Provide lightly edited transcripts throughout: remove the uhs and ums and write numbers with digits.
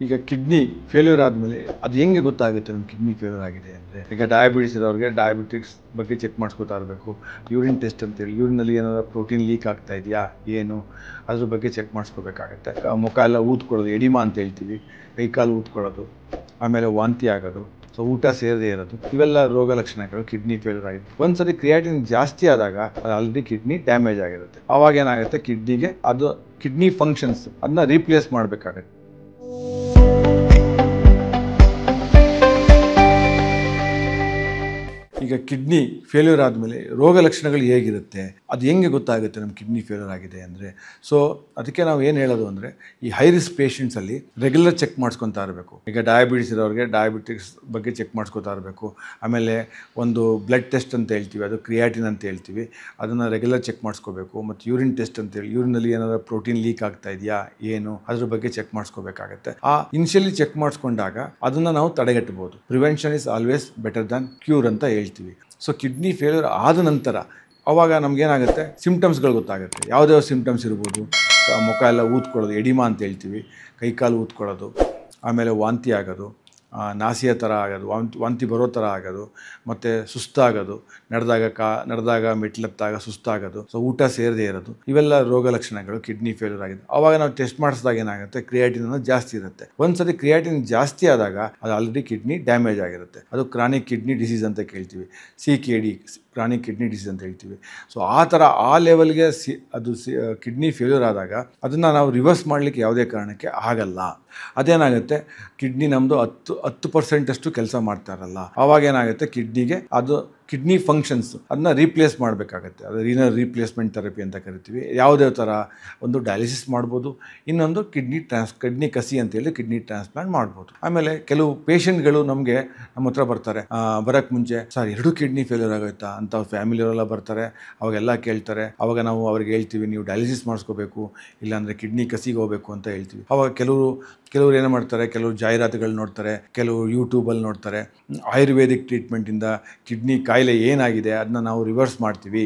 ಈಗ kidney failure ಆದಮೇಲೆ ಅದು ಹೆಂಗೆ ಗೊತ್ತಾಗುತ್ತೆ ನಮ್ಮ ಕಿಡ್ನಿ ಫೇಲ್ಯೂರ್ ಆಗಿದೆ ಅಂದರೆ, ಈಗ ಡಯಾಬಿಟಿಸ್ ಇರೋರಿಗೆ ಡಯಾಬಿಟಿಕ್ಸ್ ಬಗ್ಗೆ ಚೆಕ್ ಮಾಡಿಸ್ಕೊತಾ ಇರಬೇಕು. ಯೂರಿನ್ ಟೆಸ್ಟ್ ಅಂತೇಳಿ, ಯೂರಿನಲ್ಲಿ ಏನಾದರೂ ಪ್ರೋಟೀನ್ ಲೀಕ್ ಆಗ್ತಾ ಇದೆಯಾ ಏನು ಅದ್ರ ಬಗ್ಗೆ ಚೆಕ್ ಮಾಡಿಸ್ಕೋಬೇಕಾಗತ್ತೆ. ಮುಖ ಎಲ್ಲ ಊದ್ಕೊಳ್ಳೋದು, ಎಡಿಮಾ ಅಂತ ಹೇಳ್ತೀವಿ, ಕೈ ಕಾಲು ಊದ್ಕೊಳ್ಳೋದು, ಆಮೇಲೆ ವಾಂತಿ ಆಗೋದು, ಸೊ ಊಟ ಸೇರದೇ ಇರೋದು, ಇವೆಲ್ಲ ರೋಗ ಲಕ್ಷಣಗಳು ಕಿಡ್ನಿ ಫೇಲ್ಯೂರ್ ಆಗಿದೆ. ಒಂದ್ಸರಿ ಕ್ರಿಯಾಟಿನ್ ಜಾಸ್ತಿ ಆದಾಗ ಅದು ಆಲ್ರೆಡಿ ಕಿಡ್ನಿ ಡ್ಯಾಮೇಜ್ ಆಗಿರುತ್ತೆ. ಅವಾಗ ಏನಾಗುತ್ತೆ, ಕಿಡ್ನಿಗೆ ಅದು ಕಿಡ್ನಿ ಫಂಕ್ಷನ್ಸ್ ಅದನ್ನ ರೀಪ್ಲೇಸ್ ಮಾಡಬೇಕಾಗತ್ತೆ. ಈಗ ಕಿಡ್ನಿ ಫೇಲ್ಯೂರ್ ಆದಮೇಲೆ ರೋಗ ಲಕ್ಷಣಗಳು ಹೇಗಿರುತ್ತೆ, ಅದು ಹೆಂಗೆ ಗೊತ್ತಾಗುತ್ತೆ ನಮ್ಮ ಕಿಡ್ನಿ ಫೇಲ್ಯೂರ್ ಆಗಿದೆ ಅಂದರೆ, ಸೊ ಅದಕ್ಕೆ ನಾವು ಏನು ಹೇಳೋದು ಅಂದರೆ, ಈ ಹೈ ರಿಸ್ಕ್ ಪೇಷಂಟ್ಸಲ್ಲಿ ರೆಗ್ಯುಲರ್ ಚೆಕ್ ಮಾಡಿಸ್ಕೊತಾ ಇರಬೇಕು. ಈಗ ಡಯಾಬಿಟಿಸ್ ಇರೋರಿಗೆ ಡಯಾಬಿಟಿಕ್ಸ್ ಬಗ್ಗೆ ಚೆಕ್ ಮಾಡಿಸ್ಕೊತಾ ಇರಬೇಕು. ಆಮೇಲೆ ಒಂದು ಬ್ಲಡ್ ಟೆಸ್ಟ್ ಅಂತ ಹೇಳ್ತೀವಿ, ಅದು ಕ್ರಿಯಾಟಿನ್ ಅಂತ ಹೇಳ್ತೀವಿ, ಅದನ್ನು ರೆಗ್ಯುಲರ್ ಚೆಕ್ ಮಾಡಿಸ್ಕೋಬೇಕು. ಮತ್ತು ಯೂರಿನ್ ಟೆಸ್ಟ್ ಅಂತೇಳಿ, ಯೂರಿನಲ್ಲಿ ಏನಾದರೂ ಪ್ರೋಟೀನ್ ಲೀಕ್ ಆಗ್ತಾ ಇದೆಯಾ ಏನು ಅದ್ರ ಬಗ್ಗೆ ಚೆಕ್ ಮಾಡಿಸ್ಕೋಬೇಕಾಗತ್ತೆ. ಆ ಇನಿಷಿಯಲಿ ಚೆಕ್ ಮಾಡಿಸ್ಕೊಂಡಾಗ ಅದನ್ನು ನಾವು ತಡೆಗಟ್ಟಬಹುದು. Prevention is always better than cure ಅಂತ ಹೇಳ್ತೀವಿ. ಸೊ ಕಿಡ್ನಿ ಫೇಲ್ಯೂರ್ ಆದ ನಂತರ ಅವಾಗ ನಮಗೇನಾಗುತ್ತೆ, ಸಿಮ್ಟಮ್ಸ್ಗಳು ಗೊತ್ತಾಗುತ್ತೆ. ಯಾವುದ್ಯಾವ ಸಿಮ್ಟಮ್ಸ್ ಇರ್ಬೋದು, ಮುಖ ಎಲ್ಲ ಊದ್ಕೊಳ್ಳೋದು, ಎಡಿಮಾ ಅಂತ ಹೇಳ್ತೀವಿ, ಕೈಕಾಲು ಊದ್ಕೊಳ್ಳೋದು, ಆಮೇಲೆ ವಾಂತಿ ಆಗೋದು, ನಾಸಿಯ ಥರ ಆಗೋದು, ವಾಂತಿ ಬರೋ ಥರ ಆಗೋದು, ಮತ್ತು ಸುಸ್ತಾಗೋದು, ನಡೆದಾಗ ಮೆಟ್ಲತ್ತಾಗ ಸುಸ್ತಾಗೋದು, ಸೊ ಊಟ ಸೇರದೇ ಇರೋದು, ಇವೆಲ್ಲ ರೋಗ ಲಕ್ಷಣಗಳು ಕಿಡ್ನಿ ಫೇಲ್ಯೂರ್ ಆಗಿದೆ. ಅವಾಗ ನಾವು ಟೆಸ್ಟ್ ಮಾಡಿಸಿದಾಗ ಏನಾಗುತ್ತೆ, ಕ್ರಿಯಾಟಿನ್ ಜಾಸ್ತಿ ಇರುತ್ತೆ. ಒಂದ್ಸರಿ ಕ್ರಿಯಾಟಿನ್ ಜಾಸ್ತಿ ಆದಾಗ ಅದು ಆಲ್ರೆಡಿ ಕಿಡ್ನಿ ಡ್ಯಾಮೇಜ್ ಆಗಿರುತ್ತೆ. ಅದು ಕ್ರಾನಿಕ್ ಕಿಡ್ನಿ ಡಿಸೀಸ್ ಅಂತ ಕೇಳ್ತೀವಿ, CKD, ಕ್ರಾನಿಕ್ ಕಿಡ್ನಿ ಡಿಸೀಸ್ ಅಂತ ಹೇಳ್ತೀವಿ. ಸೊ ಆ ಥರ ಆ ಲೆವೆಲ್ಗೆ ಕಿಡ್ನಿ ಫೇಲ್ಯೂರ್ ಆದಾಗ ಅದನ್ನು ನಾವು ರಿವರ್ಸ್ ಮಾಡಲಿಕ್ಕೆ ಯಾವುದೇ ಕಾರಣಕ್ಕೆ ಆಗಲ್ಲ. ಅದೇನಾಗುತ್ತೆ, ಕಿಡ್ನಿ ನಮ್ಮದು 10% ಅಷ್ಟು ಕೆಲಸ ಮಾಡ್ತಾ ಇರಲ್ಲ. ಆವಾಗ ಏನಾಗುತ್ತೆ, ಕಿಡ್ನಿಗೆ ಅದು ಕಿಡ್ನಿ ಫಂಕ್ಷನ್ಸ್ ಅದನ್ನ ರೀಪ್ಲೇಸ್ ಮಾಡಬೇಕಾಗತ್ತೆ. ಅದು ರೀನಲ್ ರೀಪ್ಲೇಸ್ಮೆಂಟ್ ಥೆರಪಿ ಅಂತ ಕರಿತೀವಿ. ಯಾವುದೇ ಥರ ಒಂದು ಡಯಾಲಿಸಿಸ್ ಮಾಡ್ಬೋದು, ಇನ್ನೊಂದು ಕಿಡ್ನಿ ಕಸಿ ಅಂತೇಳಿ ಕಿಡ್ನಿ ಟ್ರಾನ್ಸ್ಪ್ಲಾಂಟ್ ಮಾಡ್ಬೋದು. ಆಮೇಲೆ ಕೆಲವು ಪೇಷಂಟ್ಗಳು ನಮ್ಮ ಹತ್ರ ಬರ್ತಾರೆ, ಬರೋಕ್ಕೆ ಮುಂಚೆ ಸರ್ 2 ಕಿಡ್ನಿ ಫೇಲ್ಯೂರ್ ಆಗೋಯ್ತಾ ಅಂತ ಫ್ಯಾಮಿಲಿಯವರೆಲ್ಲ ಬರ್ತಾರೆ. ಅವಾಗೆಲ್ಲ ಕೇಳ್ತಾರೆ. ಅವಾಗ ನಾವು ಅವ್ರಿಗೆ ಹೇಳ್ತೀವಿ, ನೀವು ಡಯಾಲಿಸಿಸ್ ಮಾಡಿಸ್ಕೋಬೇಕು, ಇಲ್ಲಾಂದರೆ ಕಿಡ್ನಿ ಕಸಿಗೆ ಹೋಗಬೇಕು ಅಂತ ಹೇಳ್ತೀವಿ. ಅವಾಗ ಕೆಲವರು ಏನು ಮಾಡ್ತಾರೆ, ಕೆಲವರು ಜಾಹೀರಾತುಗಳು ನೋಡ್ತಾರೆ, ಕೆಲವರು ಯೂಟ್ಯೂಬಲ್ಲಿ ನೋಡ್ತಾರೆ. ಆಯುರ್ವೇದಿಕ್ ಟ್ರೀಟ್ಮೆಂಟಿಂದ ಕಿಡ್ನಿ ಕಾಯಿಲೆ ಏನಾಗಿದೆ ಅದನ್ನ ನಾವು ರಿವರ್ಸ್ ಮಾಡ್ತೀವಿ,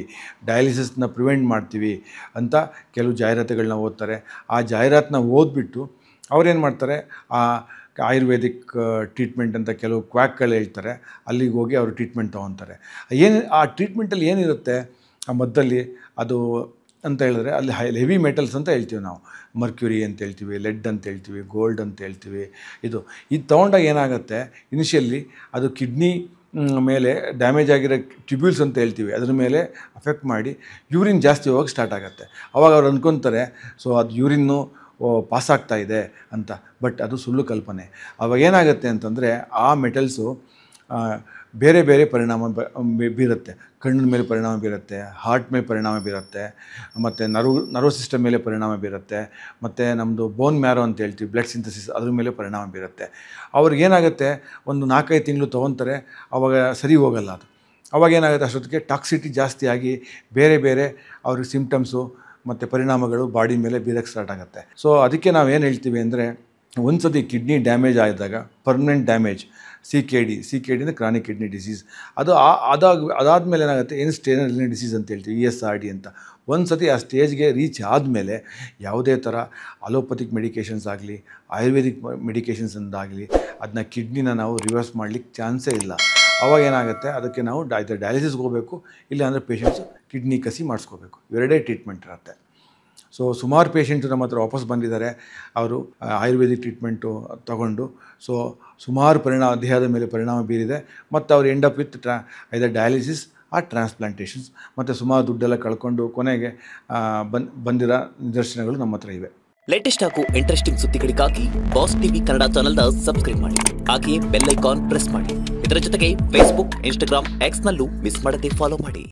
ಡಯಾಲಿಸಿಸ್ನ ಪ್ರಿವೆಂಟ್ ಮಾಡ್ತೀವಿ ಅಂತ ಕೆಲವು ಜಾಹೀರಾತುಗಳನ್ನ ಓದ್ತಾರೆ. ಆ ಜಾಹೀರಾತನ್ನ ಓದ್ಬಿಟ್ಟು ಅವ್ರೇನು ಮಾಡ್ತಾರೆ, ಆ ಆಯುರ್ವೇದಿಕ್ ಟ್ರೀಟ್ಮೆಂಟ್ ಅಂತ ಕೆಲವು ಕ್ವಾಕ್ಗಳು ಹೇಳ್ತಾರೆ, ಅಲ್ಲಿಗೆ ಹೋಗಿ ಅವರು ಟ್ರೀಟ್ಮೆಂಟ್ ತೊಗೊತಾರೆ. ಆ ಟ್ರೀಟ್ಮೆಂಟಲ್ಲಿ ಏನಿರುತ್ತೆ, ಆ ಮದ್ದಲ್ಲಿ ಅದು ಅಂತ ಹೇಳಿದ್ರೆ ಅಲ್ಲಿ ಹೆವಿ ಮೆಟಲ್ಸ್ ಅಂತ ಹೇಳ್ತೀವಿ ನಾವು. ಮರ್ಕ್ಯುರಿ ಅಂತ ಹೇಳ್ತೀವಿ, ಲೆಡ್ ಅಂತ ಹೇಳ್ತೀವಿ, ಗೋಲ್ಡ್ ಅಂತ ಹೇಳ್ತೀವಿ. ಇದು ತೊಗೊಂಡಾಗ ಏನಾಗುತ್ತೆ, ಇನಿಷಿಯಲಿ ಅದು ಕಿಡ್ನಿ ಮೇಲೆ ಡ್ಯಾಮೇಜ್ ಆಗಿರೋ ಟ್ಯೂಬ್ಯೂಲ್ಸ್ ಅಂತ ಹೇಳ್ತೀವಿ, ಅದ್ರ ಮೇಲೆ ಅಫೆಕ್ಟ್ ಮಾಡಿ ಯೂರಿನ್ ಜಾಸ್ತಿ ಹೋಗೋಕ್ಕೆ ಸ್ಟಾರ್ಟ್ ಆಗುತ್ತೆ. ಅವಾಗ ಅವ್ರು ಅಂದ್ಕೊತಾರೆ, ಸೊ ಅದು ಯೂರಿನ್ನು ಪಾಸ್ ಆಗ್ತಾ ಇದೆ ಅಂತ. ಬಟ್ ಅದು ಸುಳ್ಳು ಕಲ್ಪನೆ. ಅವಾಗ ಏನಾಗುತ್ತೆ ಅಂತಂದರೆ, ಆ ಮೆಟಲ್ಸು ಬೇರೆ ಬೇರೆ ಪರಿಣಾಮ ಬೀರುತ್ತೆ. ಕಣ್ಣಿನ ಮೇಲೆ ಪರಿಣಾಮ ಬೀರುತ್ತೆ, ಹಾರ್ಟ್ ಮೇಲೆ ಪರಿಣಾಮ ಬೀರುತ್ತೆ, ಮತ್ತು ನರ್ವ್ ಸಿಸ್ಟಮ್ ಮೇಲೆ ಪರಿಣಾಮ ಬೀರುತ್ತೆ, ಮತ್ತು ನಮ್ಮದು ಬೋನ್ ಮ್ಯಾರೋ ಅಂತ ಹೇಳ್ತೀವಿ, ಬ್ಲಡ್ ಸಿಂಥಸಿಸ್, ಅದ್ರ ಮೇಲೆ ಪರಿಣಾಮ ಬೀರುತ್ತೆ. ಅವ್ರಿಗೇನಾಗುತ್ತೆ, ಒಂದು 4-5 ತಿಂಗಳು ತೊಗೊತಾರೆ, ಆವಾಗ ಸರಿ ಹೋಗಲ್ಲ ಅದು. ಅವಾಗೇನಾಗುತ್ತೆ, ಅಷ್ಟೊತ್ತಿಗೆ ಟಾಕ್ಸಿಟಿ ಜಾಸ್ತಿ ಆಗಿ ಬೇರೆ ಬೇರೆ ಅವ್ರಿಗೆ ಸಿಮ್ಟಮ್ಸು ಮತ್ತು ಪರಿಣಾಮಗಳು ಬಾಡಿ ಮೇಲೆ ಬೀರಕ್ಕೆ ಸ್ಟಾರ್ಟ್ ಆಗುತ್ತೆ. ಸೊ ಅದಕ್ಕೆ ನಾವು ಏನು ಹೇಳ್ತೀವಿ ಅಂದರೆ, ಒಂದು ಸತಿ ಕಿಡ್ನಿ ಡ್ಯಾಮೇಜ್ ಆದಾಗ ಪರ್ಮನೆಂಟ್ ಡ್ಯಾಮೇಜ್, CKD ಅಂದರೆ ಕ್ರಾನಿಕ್ ಕಿಡ್ನಿ ಡಿಸೀಸ್, ಅದಾದಮೇಲೆ ಏನಾಗುತ್ತೆ, ಏನು ಸ್ಟೇಜ್ ರಿನಲ್ ಡಿಸೀಸ್ ಅಂತ ಹೇಳ್ತೀವಿ, ESRD ಅಂತ. ಒಂದು ಸತಿ ಆ ಸ್ಟೇಜ್ಗೆ ರೀಚ್ ಆದಮೇಲೆ ಯಾವುದೇ ಥರ ಅಲೋಪತಿಕ್ ಮೆಡಿಕೇಷನ್ಸ್ ಆಗಲಿ, ಆಯುರ್ವೇದಿಕ್ ಮೆಡಿಕೇಷನ್ಸ್ ಅಂದಾಗಲಿ, ಅದನ್ನ ಕಿಡ್ನಿನ ನಾವು ರಿವರ್ಸ್ ಮಾಡಲಿಕ್ಕೆ ಚಾನ್ಸೇ ಇಲ್ಲ. ಅವಾಗ ಏನಾಗುತ್ತೆ, ಅದಕ್ಕೆ ನಾವು ಡಯಾಲಿಸಿಸ್ಗೆ ಹೋಗಬೇಕು, ಇಲ್ಲಾಂದರೆ ಪೇಷಂಟ್ಸು ಕಿಡ್ನಿ ಕಸಿ ಮಾಡಿಸ್ಕೋಬೇಕು. ಇವೆರಡೇ ಟ್ರೀಟ್ಮೆಂಟ್ ಇರುತ್ತೆ. ಸೊ ಸುಮಾರು ಪೇಷಂಟು ನಮ್ಮ ಹತ್ರ ವಾಪಸ್ ಬಂದಿದ್ದಾರೆ. ಅವರು ಆಯುರ್ವೇದಿಕ್ ಟ್ರೀಟ್ಮೆಂಟು ತಗೊಂಡು ಸೊ ಸುಮಾರು ದೇಹದ ಮೇಲೆ ಪರಿಣಾಮ ಬೀರಿದೆ. ಮತ್ತು ಅವ್ರು end up with either dialysis ಆ ಟ್ರಾನ್ಸ್ಪ್ಲಾಂಟೇಷನ್ಸ್, ಮತ್ತು ಸುಮಾರು ದುಡ್ಡೆಲ್ಲ ಕಳ್ಕೊಂಡು ಕೊನೆಗೆ ಬಂದಿರೋ ನಿದರ್ಶನಗಳು ನಮ್ಮ ಹತ್ರ ಇವೆ. ಲೇಟೆಸ್ಟ್ ಹಾಗೂ ಇಂಟ್ರೆಸ್ಟಿಂಗ್ ಸುದ್ದಿಗಳಿಗಾಗಿ ಬಾಸ್ ಟಿವಿ ಕನ್ನಡ ಚಾನೆಲ್ನ ಸಬ್ಸ್ಕ್ರೈಬ್ ಮಾಡಿ. ಹಾಗೆಯೇ ಬೆಲ್ ಐಕಾನ್ ಪ್ರೆಸ್ ಮಾಡಿ. ಇದರ ಜೊತೆಗೆ ಫೇಸ್ಬುಕ್, ಇನ್ಸ್ಟಾಗ್ರಾಮ್, ಎಕ್ಸ್ನಲ್ಲೂ ಮಿಸ್ ಮಾಡದೆ ಫಾಲೋ ಮಾಡಿ.